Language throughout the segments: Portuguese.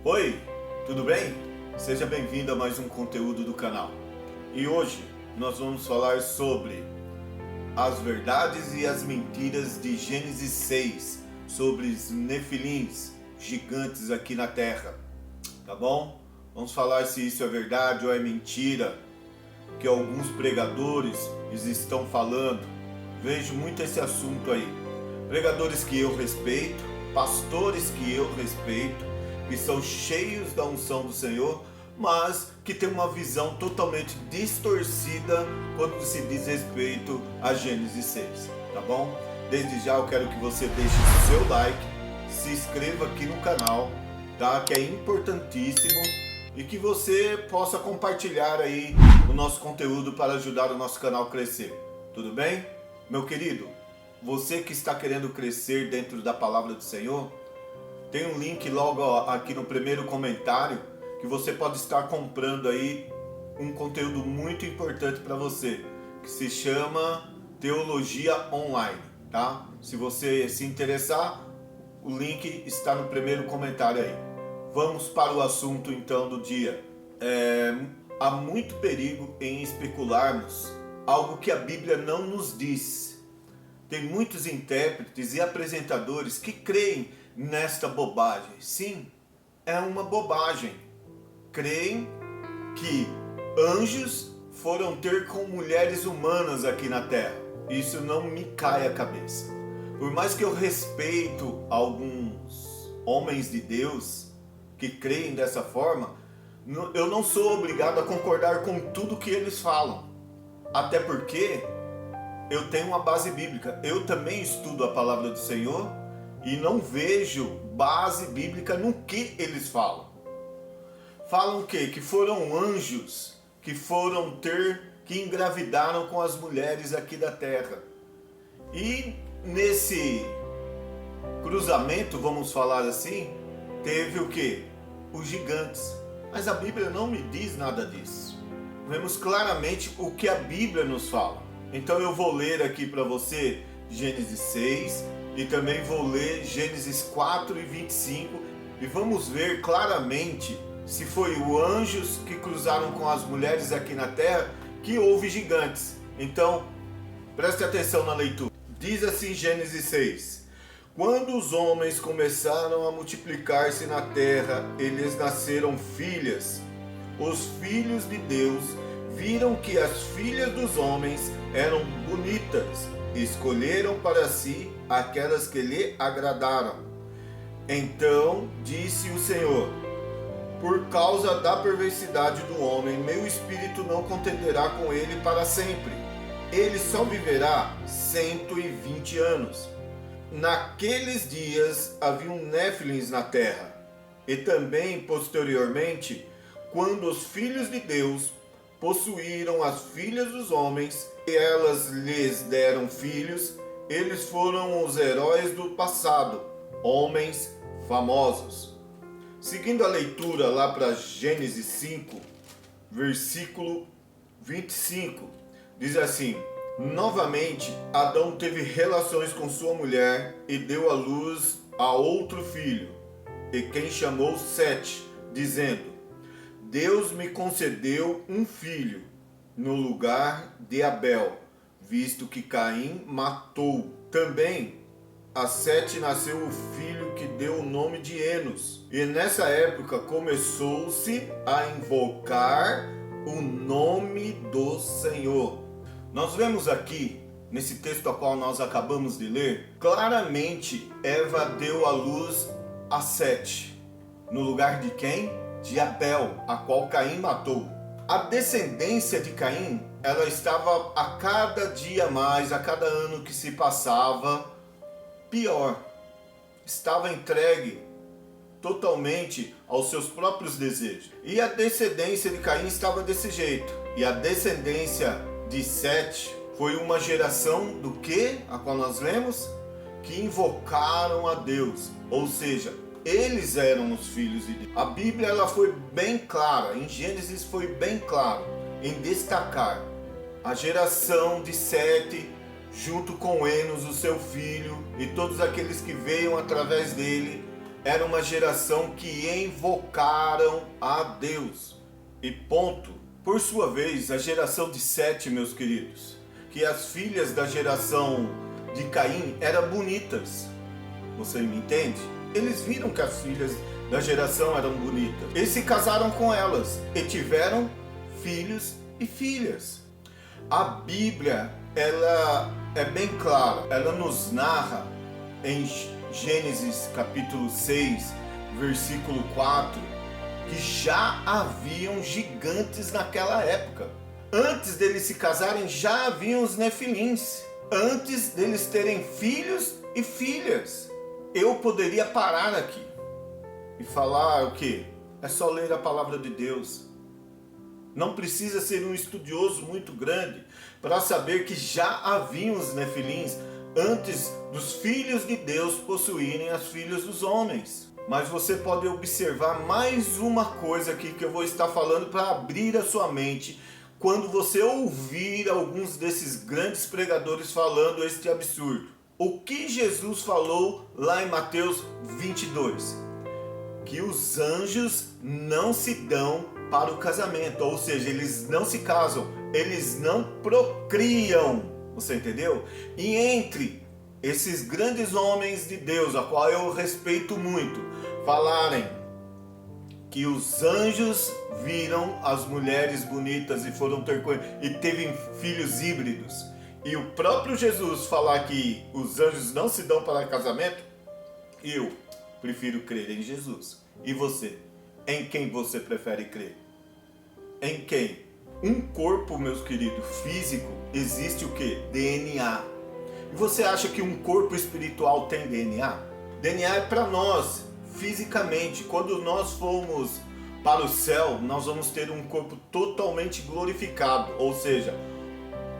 Oi, tudo bem? Seja bem-vindo a mais um conteúdo do canal. E hoje nós vamos falar sobre as verdades e as mentiras de Gênesis 6, sobre os nefilins, gigantes aqui na terra, tá bom? Vamos falar se isso é verdade ou é mentira, que alguns pregadores estão falando. Vejo muito esse assunto aí. Pregadores que eu respeito, pastores que eu respeito, que são cheios da unção do Senhor, mas que tem uma visão totalmente distorcida quando se diz respeito a Gênesis 6, tá bom? Desde já eu quero que você deixe o seu like, se inscreva aqui no canal, tá? Que é importantíssimo, e que você possa compartilhar aí o nosso conteúdo para ajudar o nosso canal a crescer, tudo bem? Meu querido, você que está querendo crescer dentro da palavra do Senhor, tem um link logo aqui no primeiro comentário que você pode estar comprando aí um conteúdo muito importante para você, que se chama Teologia Online, tá? Se você se interessar, o link está no primeiro comentário aí. Vamos para o assunto então do dia. Há muito perigo em especularmos algo que a Bíblia não nos diz. Tem muitos intérpretes e apresentadores que creem nesta bobagem. Sim, é uma bobagem. Creem que anjos foram ter com mulheres humanas aqui na terra. Isso não me cai a cabeça. Por mais que eu respeito alguns homens de Deus que creem dessa forma, eu não sou obrigado a concordar com tudo que eles falam. Até porque eu tenho uma base bíblica. Eu também estudo a palavra do Senhor e não vejo base bíblica no que eles falam. Falam o quê? Que foram anjos que que engravidaram com as mulheres aqui da terra. E nesse cruzamento, vamos falar assim, teve o quê? Os gigantes. Mas a Bíblia não me diz nada disso. Vemos claramente o que a Bíblia nos fala. Então eu vou ler aqui para você Gênesis 6 e também vou ler Gênesis 4 e 25 e vamos ver claramente se foi os anjos que cruzaram com as mulheres aqui na terra que houve gigantes. Então preste atenção na leitura. Diz assim Gênesis 6: Quando os homens começaram a multiplicar-se na terra, eles nasceram filhas. Os filhos de Deus viram que as filhas dos homens eram bonitas e escolheram para si aquelas que lhe agradaram. Então disse o Senhor: Por causa da perversidade do homem, meu espírito não contenderá com ele para sempre. Ele só viverá 120 anos. Naqueles dias haviam néfilins na terra. E também posteriormente, quando os filhos de Deus possuíram as filhas dos homens e elas lhes deram filhos, eles foram os heróis do passado, homens famosos. Seguindo a leitura lá para Gênesis 5, versículo 25, diz assim: Novamente Adão teve relações com sua mulher e deu à luz a outro filho, e quem chamou Sete, dizendo: Deus me concedeu um filho no lugar de Abel, visto que Caim matou. Também a Sete nasceu o filho que deu o nome de Enos. E nessa época começou-se a invocar o nome do Senhor. Nós vemos aqui, nesse texto ao qual nós acabamos de ler, claramente Eva deu à luz a Sete. No lugar de quem? De Abel, a qual Caim matou. A descendência de Caim, ela estava a cada dia mais, a cada ano que se passava, pior. Estava entregue totalmente aos seus próprios desejos. E a descendência de Caim estava desse jeito. E a descendência de Sete foi uma geração do que? A qual nós lemos? Que invocaram a Deus. Ou seja, eles eram os filhos de Deus. A Bíblia ela foi bem clara, em Gênesis foi bem claro em destacar a geração de Sete junto com Enos, o seu filho, e todos aqueles que veio através dele, era uma geração que invocaram a Deus. E ponto. Por sua vez, a geração de Sete, meus queridos, que as filhas da geração de Caim eram bonitas. Você me entende? Eles viram que as filhas da geração eram bonitas. Eles se casaram com elas e tiveram filhos e filhas. A Bíblia, ela é bem clara. Ela nos narra em Gênesis capítulo 6, versículo 4, que já haviam gigantes naquela época. Antes deles se casarem, já haviam os nefilins. Antes deles terem filhos e filhas. Eu poderia parar aqui e falar o quê? É só ler a palavra de Deus. Não precisa ser um estudioso muito grande para saber que já haviam os nefilins antes dos filhos de Deus possuírem as filhas dos homens. Mas você pode observar mais uma coisa aqui que eu vou estar falando para abrir a sua mente quando você ouvir alguns desses grandes pregadores falando este absurdo. O que Jesus falou lá em Mateus 22? Que os anjos não se dão para o casamento, ou seja, eles não se casam, eles não procriam, você entendeu? E entre esses grandes homens de Deus, a qual eu respeito muito, falarem que os anjos viram as mulheres bonitas e foram ter e teve filhos híbridos, e o próprio Jesus falar que os anjos não se dão para casamento, eu prefiro crer em Jesus. E você? Em quem você prefere crer? Em quem? Um corpo, meus queridos, físico, existe o que? DNA. E você acha que um corpo espiritual tem DNA? DNA é para nós, fisicamente. Quando nós formos para o céu, nós vamos ter um corpo totalmente glorificado. Ou seja,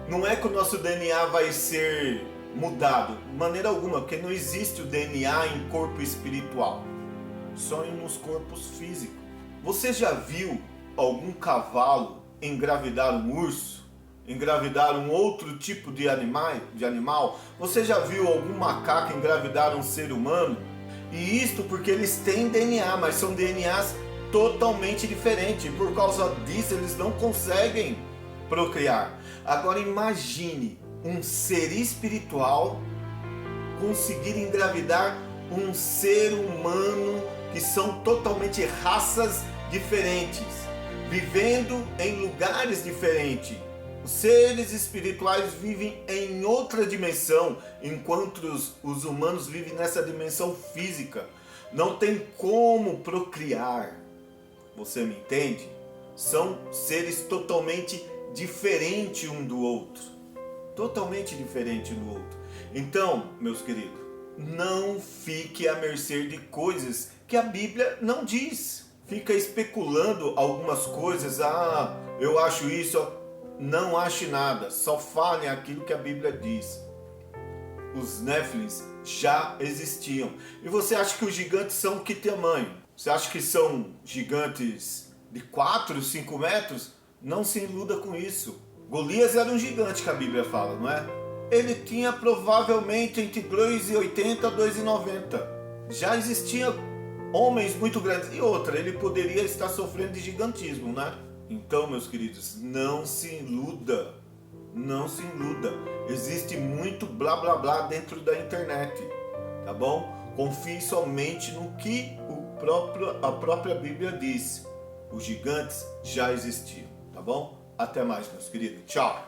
não é que o nosso DNA vai ser mudado, de maneira alguma, porque não existe o DNA em corpo espiritual, só nos corpos físicos. Você já viu algum cavalo engravidar um urso? Engravidar um outro tipo de animal? Você já viu algum macaco engravidar um ser humano? E isto porque eles têm DNA, mas são DNAs totalmente diferentes. E por causa disso eles não conseguem procriar. Agora imagine um ser espiritual conseguir engravidar um ser humano, que são totalmente raças diferentes, vivendo em lugares diferentes. Os seres espirituais vivem em outra dimensão, enquanto os humanos vivem nessa dimensão física. Não tem como procriar. Você me entende? São seres totalmente diferentes um do outro. Totalmente diferente um do outro. Então, meus queridos, não fique à mercê de coisas que a Bíblia não diz. Fica especulando algumas coisas. Eu acho isso. Não ache nada. Só fale aquilo que a Bíblia diz. Os Néfilins já existiam. E você acha que os gigantes são que tamanho? Você acha que são gigantes de 4, 5 metros? Não se iluda com isso. Golias era um gigante que a Bíblia fala, não é? Ele tinha provavelmente entre 2,80 a 2,90. Já existiam homens muito grandes. E outra, ele poderia estar sofrendo de gigantismo, né? Então, meus queridos, não se iluda. Não se iluda. Existe muito blá blá blá dentro da internet. Tá bom? Confie somente no que a própria Bíblia diz. Os gigantes já existiam. Tá bom? Até mais, meus queridos. Tchau!